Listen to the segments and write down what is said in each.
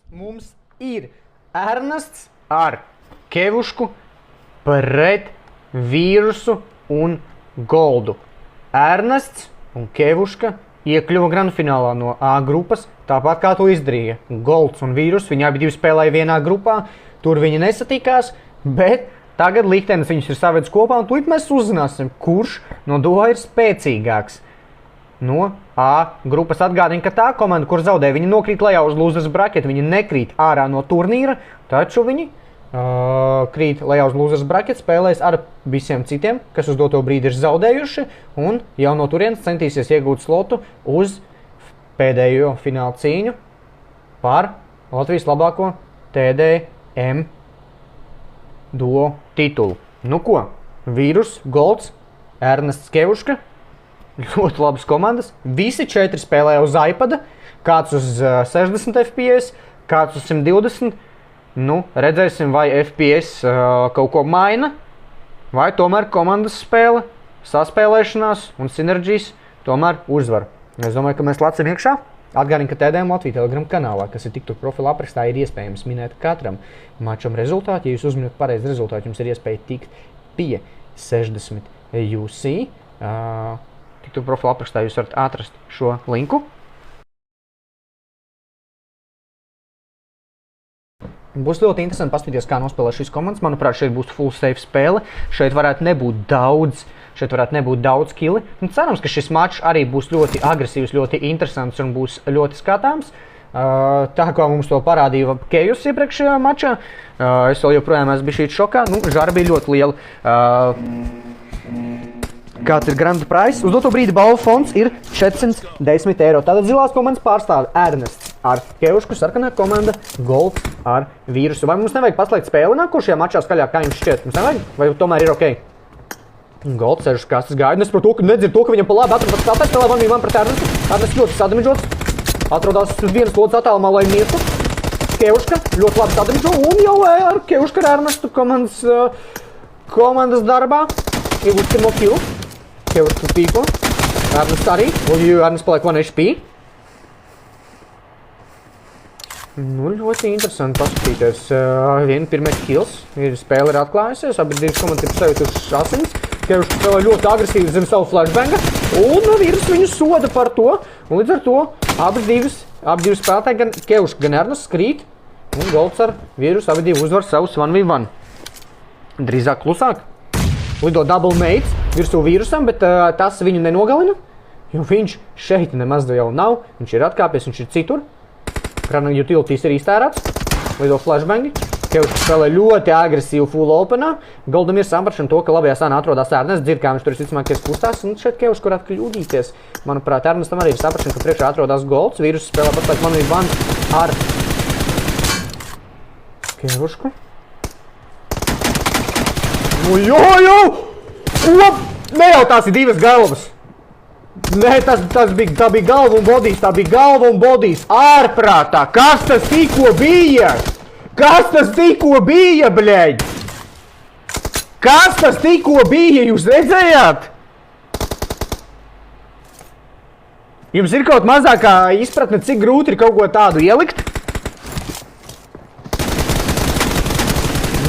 Mums ir Ernests ar Kevušku pret Vīrusu un Goldu. Ernests un Kevuška iekļuva granfinālā no A grupas, tāpat kā to izdarīja Golds un Vīrus. Viņi abi spēlēja vienā grupā, tur viņi nesatikās, bet tagad liktenis viņus ir savedis kopā, un tūlīt mēs uzzināsim, kurš no duo ir spēcīgāks. No A grupas atgādina, ka tā komanda, kur zaudē, viņi nokrīt lejā uz losers bracket, viņi nekrīt ārā no turnīra, taču viņi krīt lejā uz losers bracket, spēlēs ar visiem citiem, kas uz doto brīdi ir zaudējuši, un jau no turienes centīsies iegūt slotu uz pēdējo fināla cīņu par Latvijas labāko TDM duo titulu. Nu ko, Vīrus, Golds, Ernests, Kevuška. Ļoti labas komandas. Visi 4 spēlēja uz iPada, kāds uz 60 FPS, kāds uz 120. Nu, redzēsim, vai FPS kaut ko maina, vai tomēr komandas spēle, saspēlēšanās un sinerģijas tomēr uzvar. Es domāju, ka mēs lecam iekšā. Atgādinu, ka TDM Latvija Telegram kanālā, kas ir TikTok profila aprakstā, ir iespējams minēt katram mačam rezultātu. Ja jūs uzminat pareizi rezultātu, jums ir iespēja tikt pie 60 UC. TikTok profila aprakstā jūs varat atrast šo linku. Būs ļoti interesanti paskatīties, kā nospēlē šīs komandas. Manuprāt, šeit būs full safe spēle. Šeit varētu nebūt daudz kili. Un cerams, ka šis mačs arī būs ļoti agresīvs, ļoti interesants un būs ļoti skatāms. Tā kā mums to parādīja Kejus iepriekšējā mačā, es vēl joprojām esmu bijis šokā. Nu, žara bija ļoti liela. Kāds ir Grand Prize? Uz doto brīdi balvu fonds ir 410 eiro. Tātad zilās komandas pārstāv Ernests ar Kevušku, sarkanā komanda Golds ar Vīrusu. Vai mums nevajag paslēgt spēli nākošajā mačā skaļāk, kā jums šķiet? Mums nevajag? Vai tomēr ir ok? Golds sēž uz kastes gaida. Es par to, ka nedzird to, ka viņam pa labi atrodas spēlētājs, spēlē 1v1 pret Ernestu. Ernests ļoti sadamidžots. Atrodās uz vienas lodas attālumā, lai mirtu. Kevuška ļoti labi sadamidžo. Un jau ar Kevuška ar Ernestu komandas darbā. Iegūst pirmo kilu. Kevuška pīko. Ernests arī. Ernests paliek 1 HP. Nu, ļoti interesanti paskatīties. Pirmais kills. Spēle ir atklājusies. Abi divas komandas ir sajutušas asins. Kevuška spēlē ļoti agresīvi zem savu flashbanga. Un Vīrus viņu soda par to. Un līdz ar to abi divi spēlētāji, gan Kevuška, gan Ernests krīt. Un Golds ar Vīrus abi divi uzvar savus 1v1. Drīzāk klusāk. Lido double mates virsū Vīrusam, bet tas viņu nenogalina, jo viņš šeit nemaz jau nav. Viņš ir atkāpies, viņš ir citur. Rana utilities ir iztērāts. Lido flashbangi. Kevuška spēlē ļoti agresīvu full openā. Goldam ir saprašana to, ka labajā sānā atrodas Ernests. Dzird, kā viņš tur visticamākies kustās. Un šeit Kevuška varētu kļūdīties. Manuprāt, Ernestam arī ir saprašana, ka priekšā atrodas Golds. Vīrus spēlē paspēc 1v1 ar Kevušku. Nē, jau tās ir divas galvas. Nē, tā bija galva un bodīs, ārprātā. Kas tas tikko bija? Bļeļ? Kas tas tikko bija, jūs redzējāt? Jums ir kaut mazākā izpratne, cik grūti ir kaut ko tādu ielikt?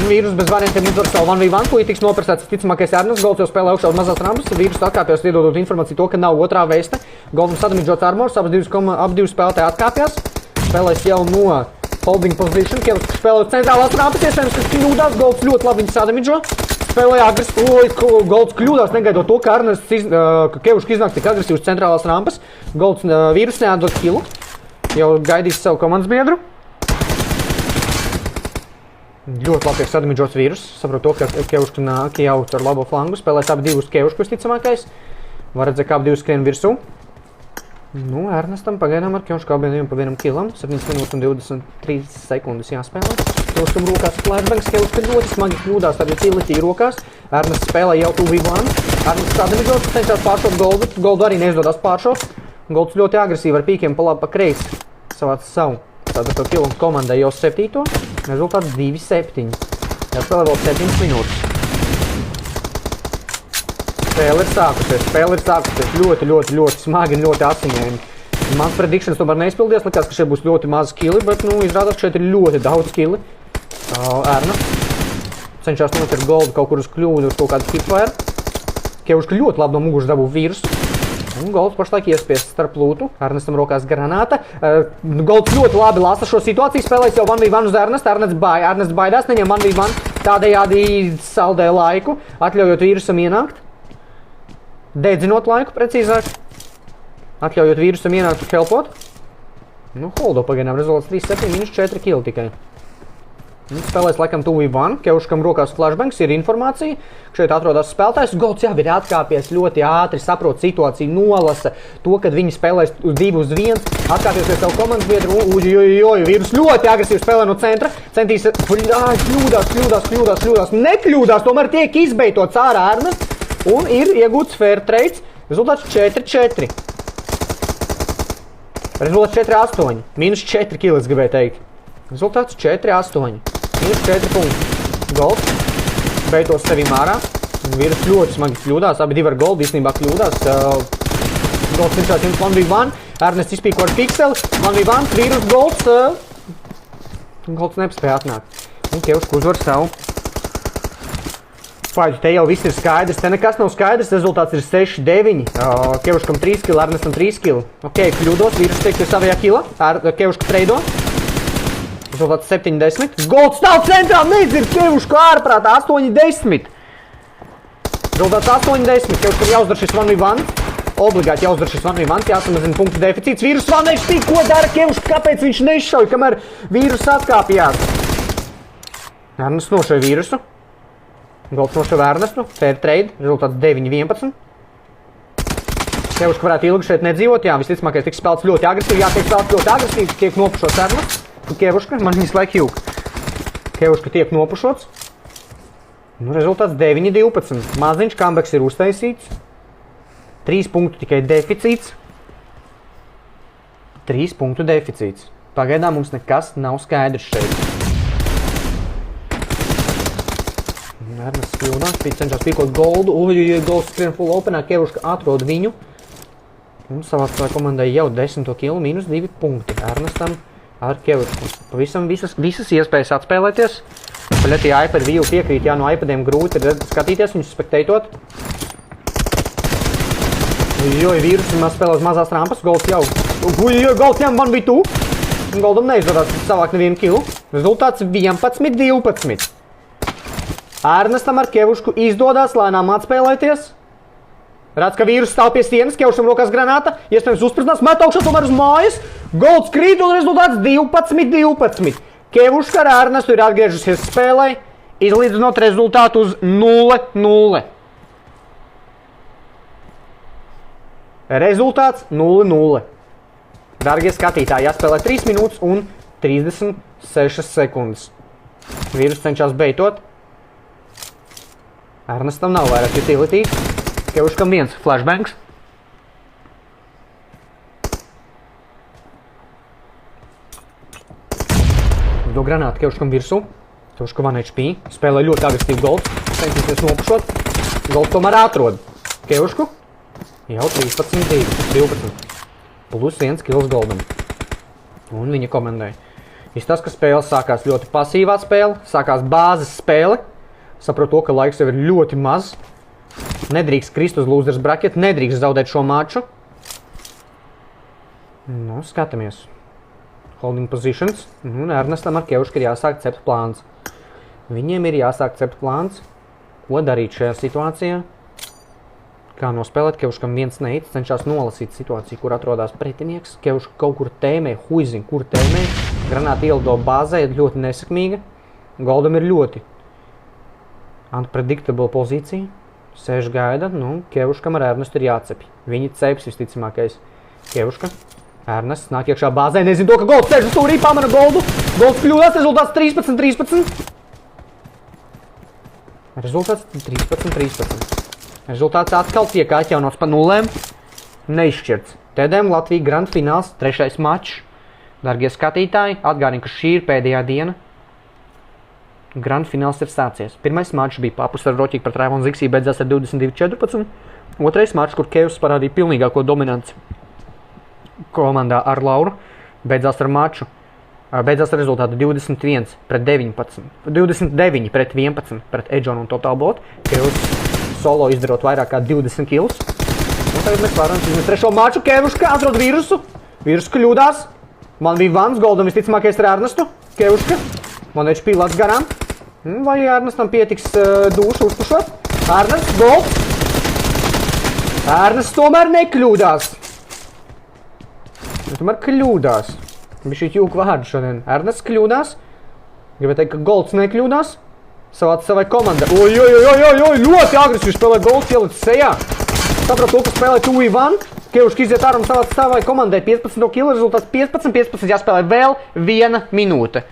Vīrus bez variantiem uzvar savu 1v1, ko tiks noprasēts ticamākais Ernests. Golds jau spēlē augšā uz mazās rampas. Vīrus atkāpjas, iedodot informāciju to, ka nav otrā vēsta. Goldam sadamidžots armors, abi divi spēlētāji atkāpjas. Spēlēs jau no holding position. Kevuška spēlē centrālās rampas, iespējams, kas kļūdās. Golds ļoti labi viņu sadamidžo. Spēlē agresīvi. Golds kļūdās, negaidot to, ka Kevuška iznāk tik agresīvs centrālās rampas. Golds Vīrus neatdod kilu. Jau gaidīs savu komandas biedru. Ļoti labi tiek sadamidžots Vīrus. Saprotu to, ka Kevuška nāk jau ar labo flangu. Spēlēs abi divus Kevušku visticamākais. Var redzēt, ka abi divus skrien virsū. Nu, Ernestam pagaidām ar Kevušku abiem pa vienam kilam. 7 minūtes un 23 sekundes jāspēlē. Kevuškam rokās flashbangs. Kevuška ļoti smagi kļūdās ar utility rokās. Ernests spēlē jau 2v1. Ernests sadamidžots, cenšas pāršot Goldu. Goldu arī neizdodas pāršot. Golds ļoti agresīvi ar pīkiem pa labi pa kreisi savāc savu. Tātad to kilu komandai jau 7. Rezultāts 2-7. Jā, spēlē vēl 7 minūtes. Spēle ir sākusies. Ļoti smagi un ļoti asiņaini. Mans predictions tomēr neizpildies, likās, ka šeit būs ļoti maz kili, bet, izrādās, ka šeit ir ļoti daudz kili. Ērna cenšās nocert goldu kaut kur uz kļūdu, uz kaut kādu hipfire. Kevuška ļoti labi no muguras dabū vīrusu. Un golds pašlaik iespiest starp lūtu. Ernestam rokās granāta. Golds ļoti labi lasa šo situāciju, spēlēs jau 1v1 uz Ernestu. Ernests baidās, neņem 1v1, tādējādi saldē laiku, atļaujot vīrusam ienākt. Dedzinot laiku, precīzāk. Atļaujot vīrusam ienākt un helpot. Holdo pagaidām rezultāts 3-7, minus 4 kill tikai. Spēlēs laikam 2v1, Kevuškam rokās flashbangs, ir informācija. Šeit atrodas spēlētājs. Golds jau ir atkāpies ļoti ātri, saprot situāciju, nolasa to, kad viņi spēlēs 2-1. Atkāpies pie savu komandas biedru. Vīrus ļoti agresīvi spēlē no centra. Centīs, kļūdās. Nekļūdās, tomēr tiek izbeitots ārā Ernests. Un ir iegūts fair trades. Rezultāts 4-4. Rezultāts 4-8. Minus 4 kill, es gribēju teikt. Rezultāts 4-8. Minus 4 punkti. Golds. Beitos sevim ārā. Vīrus ļoti smagi kļūdās. Abi divi ar goldu īstenībā kļūdās. Golds cenšās jums 1v1. Ernests izpīko ar pikseli. 1v1. Vīrus golds. Golds nespēja atnākt. Un Kevuška uzvar savu. Paidu, te jau viss ir skaidrs. Te nekas nav skaidrs. Rezultāts ir 6-9. Kevuškam 3 kill, Ernestam 3 kill. Ok, kļūdos. Vīrus tiek pie savajā killa. Kevuška treido. Rezultāts 7-10. Golds stāv centrā, nedzird Kevušku ārprātā. 8-10. Rezultāts 8-10. Kevuškam jāuzdara šis 1v1. Obligāti jāuzdara šis 1v1. Jāsamazina punktu deficīts. Vīrus 1 HP. Ko dara Kevuška? Kāpēc viņš nešauj, kamēr vīrus atkāpjās? Ernests nošauj vīrusu. Golds nošauj Ernestu. Fair trade. Rezultāts 9-11. Kevuška varētu ilgi šeit nedzīvot. Jā, visticamākais tiks spēlēts ļoti agresīvi. Jā, tiek spēlēts ļoti agresīvi. Tiek nopušots Ernests. Kevuška, man visu laiku jūg. Kevuška tiek nopušots. Rezultāts 9-12. Maziņš comebacks ir uztaisīts. 3 punktu tikai deficīts. 3 punktu deficīts. Pagaidām mums nekas nav skaidrs šeit. Ernests kļūdās, cenšas pīkot goldu. Golds skrien full openā, Kevuška atrod viņu. Un savā komandai jau 10. kilu, minus 2 punkti. Ernestam ar Kevušku. Pavisam visas iespējas atspēlēties. Paļatī iPad view piekrīt, jā, no iPadiem grūti ir skatīties, viņus spekteitot. Vīrus spēlē uz mazās rampas, Golds jau. Golds ņem 1v2. Goldam neizdarās savāk nevienu kilu. Rezultāts 11-12. Ernestam ar Kevušku izdodās lēnām atspēlēties. Redz, ka vīrus stāv pie stienas, Kevušam rokās granāta, iespējams uzsprāstinās, met augšā tomēr uz mājas. Golds krīt un rezultāts 12-12. Kevuška ar Ernestu ir atgriežusies spēlē, izlīdzinot rezultātu uz 0-0. Rezultāts 0-0. Dargie skatītāji, jāspēlē 3 minūtes un 36 sekundes. Vīrus cenšas beitot. Ernestam nav vairāk utility. Kevuškam 1 flashbangs. Do granātu Kevuškam virsū. Kevuška 1 HP. Spēlē ļoti agresīvu Golds. Centīsies nopušot. Golds tomēr atrod Kevušku. Jau 13-12. Plus 1 kills Goldam. Un viņa komandai. Izstāsta, ka spēle sākās ļoti pasīvā spēle. Sākās bāzes spēle. Saprot to, ka laiks jau ir ļoti maz. Nedrīkst krist uz losers bracket, nedrīkst zaudēt šo maču. Skatāmies. Holding positions. Un Ernestam ar Kevušku ir jāsāk cept plāns. Viņiem ir jāsāk cept plāns. Ko darīt šajā situācijā? Kā nospēlēt? Kevuškam 1 neic, cenšas nolasīt situāciju, kur atrodās pretinieks. Kevuška kaut kur tēmē, huizin, kur tēmē. Granāta ielido bāzē, ļoti nesakmīga. Goldam ir ļoti unpredictable pozīcija. Sēž gaida, Kevuškam ar Ernestu ir jācepj. Viņi ceps visticamākais. Kevuška, Ernests nāk iekšā bāzē, nezinu to, ka Golds sēž uz stūrī, pamana Goldu. Golds kļūdās, rezultāts 13-13. Rezultāts 13-13. Rezultāts atkal tiek atjaunots pa nulēm. Neizšķirts. TDM Latvija Grand fināls, 3. mačs. Dargie skatītāji, atgādinu, ka šī ir pēdējā diena. Grand fināls ir sācies. Pirmais mačs bija papus ar Roķīgu pret Raivonu Ziksī, beidzās ar 22-14. Otrais mačs, kur Kevs parādīja pilnīgāko dominanci. komandā ar Lauru. Beidzās ar maču. Beidzās ar rezultātu 21 pret 19. 29 pret 11 pret Edžonu un Totalbot. Kevus solo izdarot vairāk kā 20 kilus. Un tagad mēs varam izmest trešo maču. Kevuška atrod vīrusu. Vīrusu kļūdās. Man bija vans, Goldam visticamākais ar Ernestu. Kevuška. Man HP lats garām. Vai Ernestam pietiks dušu uzpušot? Ernests, Golds. Ernests tomēr nekļūdās. Tomēr kļūdās. Bija šī jūka vārdu šodien. Ernests kļūdās. Gribētu teikt, ka Golds nekļūdās. Savai komandai. Oj, ļoti agresīvi spēlē Golds, ielicis sejā. Saprot to, ka spēlē 2v1. Kevuška iziet ārā un savai komandai 15 kilu, rezultāts 15, jāspēlē vēl 1 minūte.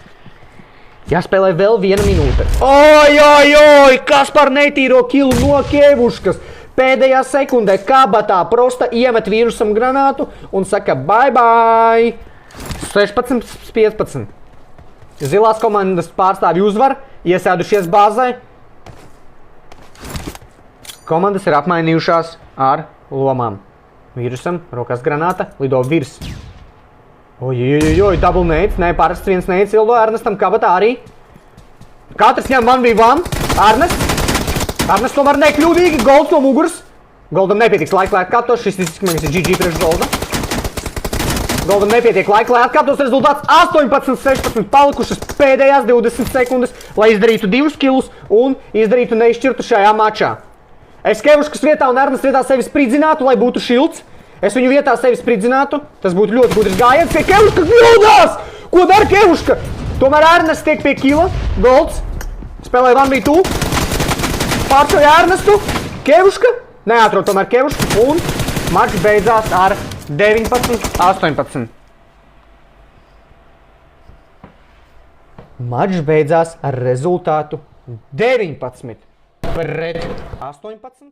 Jāspēlē vēl 1 minūte. Oj, Kaspar netīro kilu no Kevuškas. Pēdējā sekundē kabatā prosta iemet vīrusam granātu un saka bye. 16-15. Zilās komandas pārstāvji uzvar, iesēdušies bāzē. Komandas ir apmainījušās ar lomām. Vīrusam rokās granāta, lido virs. Oj, double nades, ne, parasts viens nades ildo, Ernestam kabatā arī. Katrs ņem 1v1, Ernests tomēr nekļūdīgi, Golds no muguras. Goldam nepietiks laika, lai atkārtos, šis izskatās GG priekš Golda. Goldam nepietiek laika, lai atkārtos, rezultāts 18-16, palikušas pēdējās 20 sekundes, lai izdarītu 2 kilus un izdarītu neizšķirtu šajā mačā. Es Kevuškas vietā un Ernests vietā sevi spridzinātu, lai būtu šilts. Es viņu vietā sevi spridzinātu, tas būtu ļoti gudrs gājiens, ka Kevuška kļūdās! Ko dara Kevuška? Tomēr Ernests tiek pie kila, Golds spēlē 1v2, pārceļ Ernestu, Kevuška, neatrod tomēr Kevuška un mačs beidzās ar 19-18. Mačs beidzās ar rezultātu 19 pret 18.